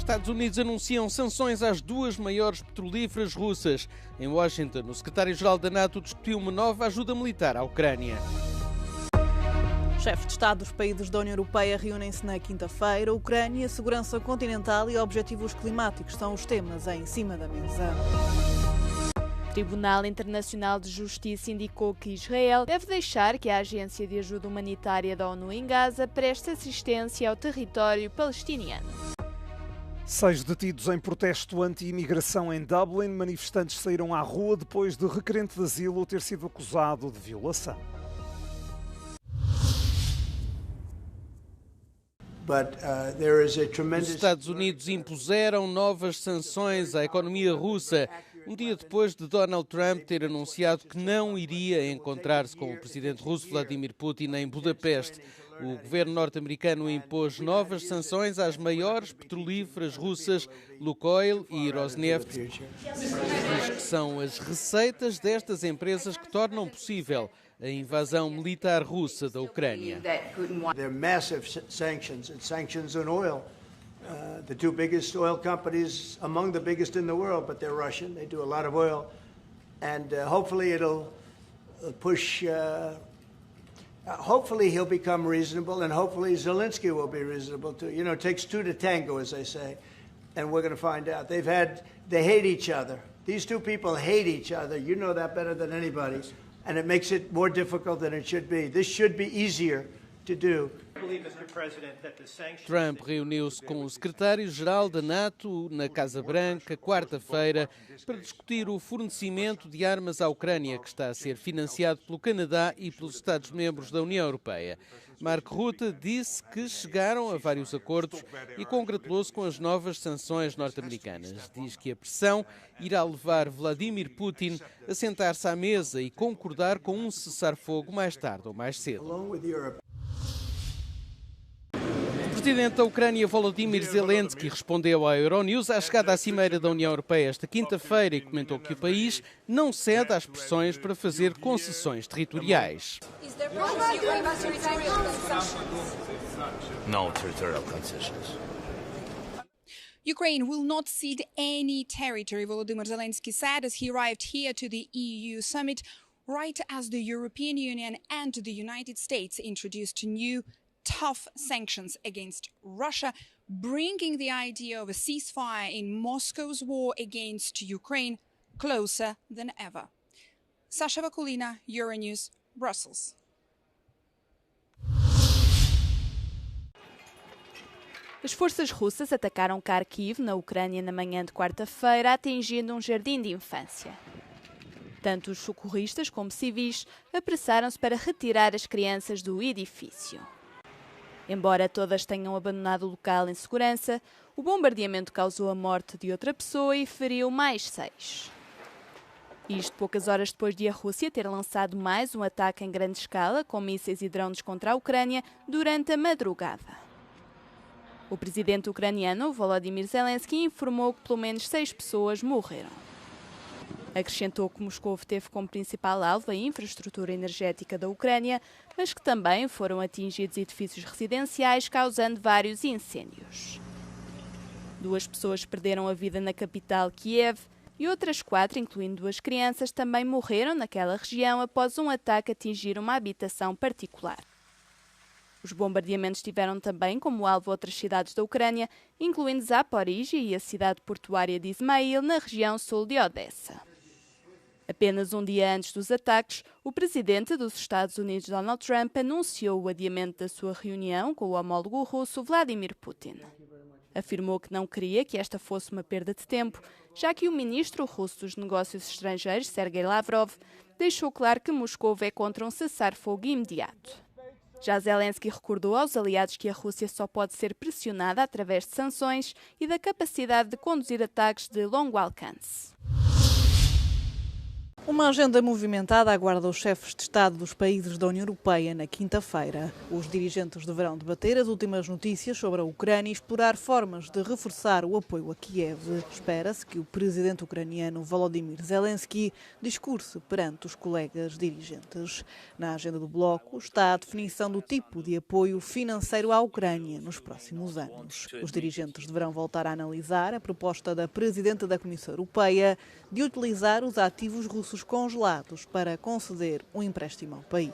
Estados Unidos anunciam sanções às duas maiores petrolíferas russas. Em Washington, o secretário-geral da NATO discutiu uma nova ajuda militar à Ucrânia. Chefes de Estado dos países da União Europeia reúnem-se na quinta-feira. Ucrânia, segurança continental e objetivos climáticos são os temas em cima da mesa. O Tribunal Internacional de Justiça indicou que Israel deve deixar que a Agência de Ajuda Humanitária da ONU em Gaza preste assistência ao território palestiniano. 6 detidos em protesto anti-imigração em Dublin. Manifestantes saíram à rua depois de requerente de asilo ter sido acusado de violação. Os Estados Unidos impuseram novas sanções à economia russa, um dia depois de Donald Trump ter anunciado que não iria encontrar-se com o presidente russo Vladimir Putin em Budapeste. O governo norte-americano impôs novas sanções às maiores petrolíferas russas, Lukoil e Rosneft. Diz que são as receitas destas empresas que tornam possível a invasão militar russa da Ucrânia. There are massive sanctions on oil. The two biggest oil companies, among the biggest in the world, but they're Russian. They do a lot of oil, and hopefully it'll push. Hopefully he'll become reasonable, and hopefully Zelensky will be reasonable too. You know, it takes two to tango, as they say, and we're going to find out. They hate each other. These two people hate each other. You know that better than anybody. And it makes it more difficult than it should be. This should be easier to do. Trump reuniu-se com o secretário-geral da NATO na Casa Branca quarta-feira para discutir o fornecimento de armas à Ucrânia, que está a ser financiado pelo Canadá e pelos Estados-membros da União Europeia. Mark Rutte disse que chegaram a vários acordos e congratulou-se com as novas sanções norte-americanas. Diz que a pressão irá levar Vladimir Putin a sentar-se à mesa e concordar com um cessar-fogo mais tarde ou mais cedo. O presidente da Ucrânia, Volodymyr Zelensky, respondeu à Euronews à chegada à cimeira da União Europeia esta quinta-feira e comentou que o país não cede às pressões para fazer concessões territoriais. No territorial concessions. Ukraine will not cede any territory, Volodymyr Zelensky said as he arrived here to the EU summit, right as the European Union and the United States introduced new tough sanctions against Russia, bringing the idea of a ceasefire in Moscow's war against Ukraine closer than ever. Sasha Vakulina, Euronews, Brussels. As forças russas atacaram Kharkiv, na Ucrânia, na manhã de quarta-feira, atingindo um jardim de infância. Tanto os socorristas como civis apressaram-se para retirar as crianças do edifício. Embora todas tenham abandonado o local em segurança, o bombardeamento causou a morte de outra pessoa e feriu mais 6. Isto poucas horas depois de a Rússia ter lançado mais um ataque em grande escala, com mísseis e drones contra a Ucrânia, durante a madrugada. O presidente ucraniano, Volodymyr Zelensky, informou que pelo menos 6 pessoas morreram. Acrescentou que Moscou teve como principal alvo a infraestrutura energética da Ucrânia, mas que também foram atingidos edifícios residenciais, causando vários incêndios. 2 pessoas perderam a vida na capital, Kiev, e outras 4, incluindo 2 crianças, também morreram naquela região após um ataque atingir uma habitação particular. Os bombardeamentos tiveram também como alvo outras cidades da Ucrânia, incluindo Zaporizhia e a cidade portuária de Ismail, na região sul de Odessa. Apenas um dia antes dos ataques, o presidente dos Estados Unidos, Donald Trump, anunciou o adiamento da sua reunião com o homólogo russo, Vladimir Putin. Afirmou que não queria que esta fosse uma perda de tempo, já que o ministro russo dos Negócios Estrangeiros, Sergei Lavrov, deixou claro que Moscou é contra um cessar-fogo imediato. Já Zelensky recordou aos aliados que a Rússia só pode ser pressionada através de sanções e da capacidade de conduzir ataques de longo alcance. Uma agenda movimentada aguarda os chefes de Estado dos países da União Europeia na quinta-feira. Os dirigentes deverão debater as últimas notícias sobre a Ucrânia e explorar formas de reforçar o apoio a Kiev. Espera-se que o presidente ucraniano Volodymyr Zelensky discurse perante os colegas dirigentes. Na agenda do bloco está a definição do tipo de apoio financeiro à Ucrânia nos próximos anos. Os dirigentes deverão voltar a analisar a proposta da presidente da Comissão Europeia de utilizar os ativos russos congelados para conceder um empréstimo ao país.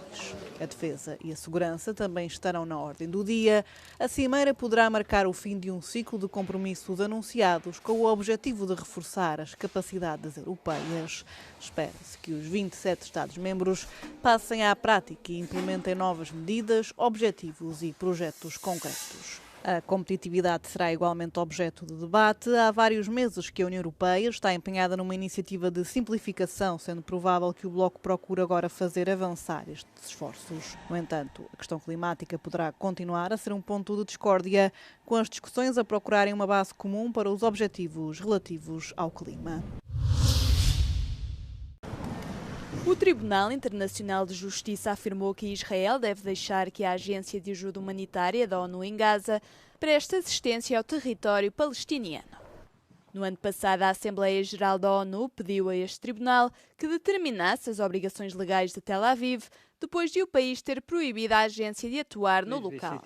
A defesa e a segurança também estarão na ordem do dia. A cimeira poderá marcar o fim de um ciclo de compromissos anunciados com o objetivo de reforçar as capacidades europeias. Espera-se que os 27 Estados-membros passem à prática e implementem novas medidas, objetivos e projetos concretos. A competitividade será igualmente objeto de debate. Há vários meses que a União Europeia está empenhada numa iniciativa de simplificação, sendo provável que o Bloco procure agora fazer avançar estes esforços. No entanto, a questão climática poderá continuar a ser um ponto de discórdia, com as discussões a procurarem uma base comum para os objetivos relativos ao clima. O Tribunal Internacional de Justiça afirmou que Israel deve deixar que a Agência de Ajuda Humanitária da ONU em Gaza preste assistência ao território palestiniano. No ano passado, a Assembleia Geral da ONU pediu a este tribunal que determinasse as obrigações legais de Tel Aviv depois de o país ter proibido a agência de atuar no local.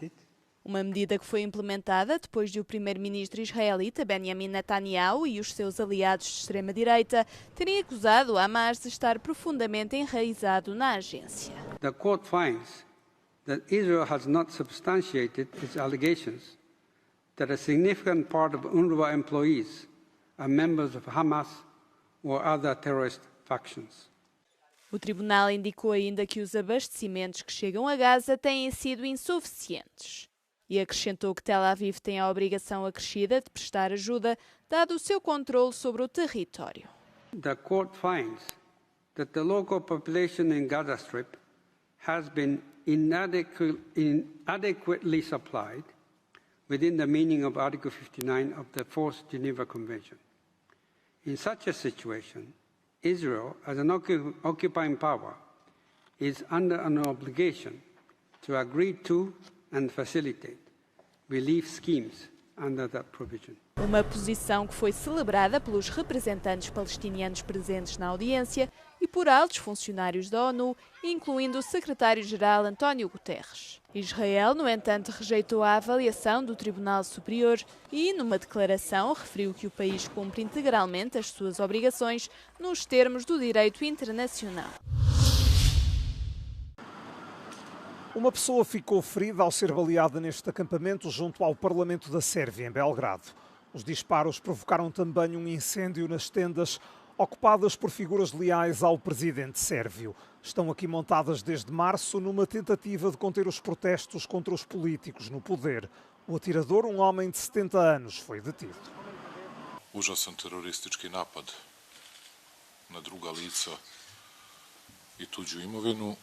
Uma medida que foi implementada depois de o primeiro-ministro israelita Benjamin Netanyahu e os seus aliados de extrema-direita terem acusado Hamas de estar profundamente enraizado na agência. The court finds that Israel has not substantiated its allegations that a significant part of UNRWA employees are members of Hamas or other terrorist factions. O tribunal indicou ainda que os abastecimentos que chegam a Gaza têm sido insuficientes. E acrescentou que Tel Aviv tem a obrigação acrescida de prestar ajuda, dado o seu controle sobre o território. The court finds that the local population in Gaza Strip has been inadequately supplied within the meaning of Article 59 of the Fourth Geneva Convention. In such a situation, Israel, as an occupying power, is under an obligation to agree to and facilitate relief schemes under that provision. Uma posição que foi celebrada pelos representantes palestinianos presentes na audiência e por altos funcionários da ONU, incluindo o secretário-geral António Guterres. Israel, no entanto, rejeitou a avaliação do Tribunal Superior e, numa declaração, referiu que o país cumpre integralmente as suas obrigações nos termos do direito internacional. Uma pessoa ficou ferida ao ser baleada neste acampamento junto ao Parlamento da Sérvia, em Belgrado. Os disparos provocaram também um incêndio nas tendas ocupadas por figuras leais ao presidente sérvio. Estão aqui montadas desde março numa tentativa de conter os protestos contra os políticos no poder. O atirador, um homem de 70 anos, foi detido. Užasan teroristički napad na druga lica i tuđu imovinu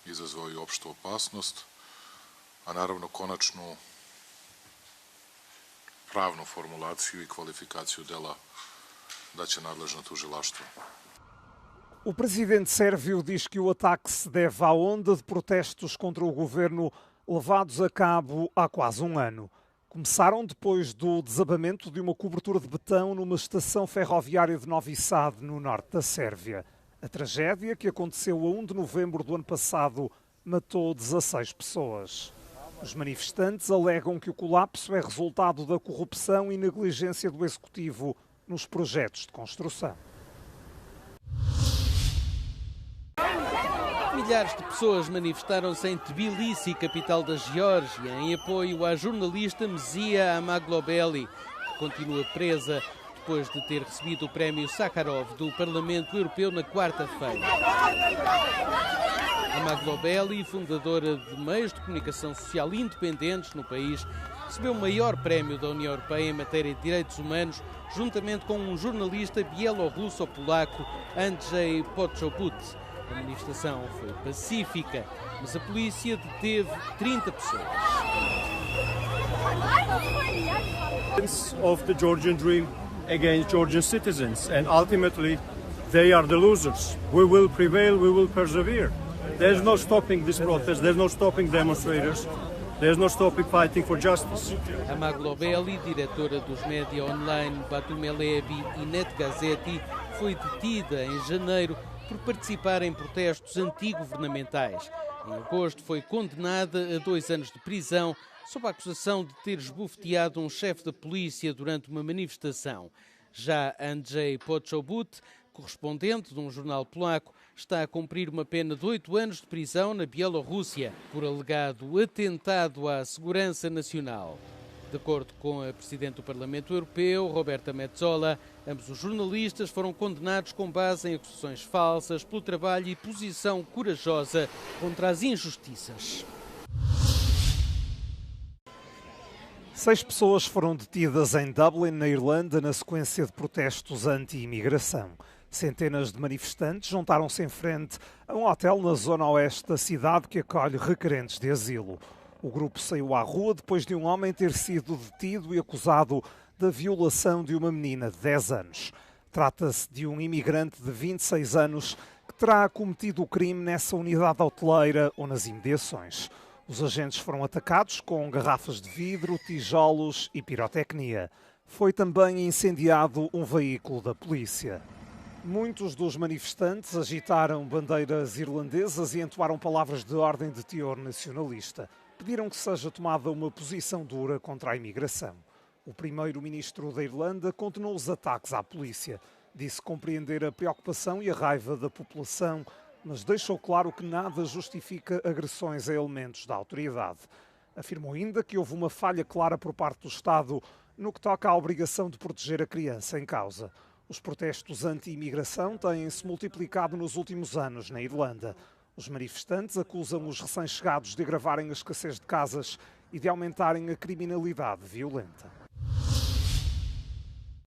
izazvao je opštu opasnost, a naravno konačnu pravnu formulaciju i kvalifikaciju dela da će nadležno tužilaštvo. O presidente sérvio diz que o ataque se deve à onda de protestos contra o governo levados a cabo há quase um ano. Começaram depois do desabamento de uma cobertura de betão numa estação ferroviária de Novi Sad, no norte da Sérvia. A tragédia, que aconteceu a 1 de novembro do ano passado, matou 16 pessoas. Os manifestantes alegam que o colapso é resultado da corrupção e negligência do executivo nos projetos de construção. Milhares de pessoas manifestaram-se em Tbilisi, capital da Geórgia, em apoio à jornalista Mzia Amaglobeli, que continua presa depois de ter recebido o prémio Sakharov do Parlamento Europeu na quarta-feira. Amaglobeli, fundadora de meios de comunicação social independentes no país, recebeu o maior prémio da União Europeia em matéria de direitos humanos, juntamente com um jornalista bielorrusso-polaco, Andrzej Poczobut. A manifestação foi pacífica, mas a polícia deteve 30 pessoas. Of the Georgian dream against Georgian citizens, and ultimately they are the losers. We will prevail, we will persevere. There's no stopping this protest, there's no stopping demonstrators, there's no stopping fighting for justice. Ama Globelli, diretora dos média online Batumelevi e Net Gazeti, foi detida em janeiro por participar em protestos antigovernamentais. Em agosto foi condenada a 2 anos de prisão sob a acusação de ter esbofeteado um chefe da polícia durante uma manifestação. Já Andrzej Poczobut, correspondente de um jornal polaco, está a cumprir uma pena de 8 anos de prisão na Bielorrússia por alegado atentado à segurança nacional. De acordo com a Presidente do Parlamento Europeu, Roberta Metsola, ambos os jornalistas foram condenados com base em acusações falsas pelo trabalho e posição corajosa contra as injustiças. 6 pessoas foram detidas em Dublin, na Irlanda, na sequência de protestos anti-imigração. Centenas de manifestantes juntaram-se em frente a um hotel na zona oeste da cidade que acolhe requerentes de asilo. O grupo saiu à rua depois de um homem ter sido detido e acusado da violação de uma menina de 10 anos. Trata-se de um imigrante de 26 anos que terá cometido o crime nessa unidade hoteleira ou nas imediações. Os agentes foram atacados com garrafas de vidro, tijolos e pirotecnia. Foi também incendiado um veículo da polícia. Muitos dos manifestantes agitaram bandeiras irlandesas e entoaram palavras de ordem de teor nacionalista. Pediram que seja tomada uma posição dura contra a imigração. O primeiro-ministro da Irlanda condenou os ataques à polícia. Disse compreender a preocupação e a raiva da população, mas deixou claro que nada justifica agressões a elementos da autoridade. Afirmou ainda que houve uma falha clara por parte do Estado no que toca à obrigação de proteger a criança em causa. Os protestos anti-imigração têm-se multiplicado nos últimos anos na Irlanda. Os manifestantes acusam os recém-chegados de agravarem a escassez de casas e de aumentarem a criminalidade violenta.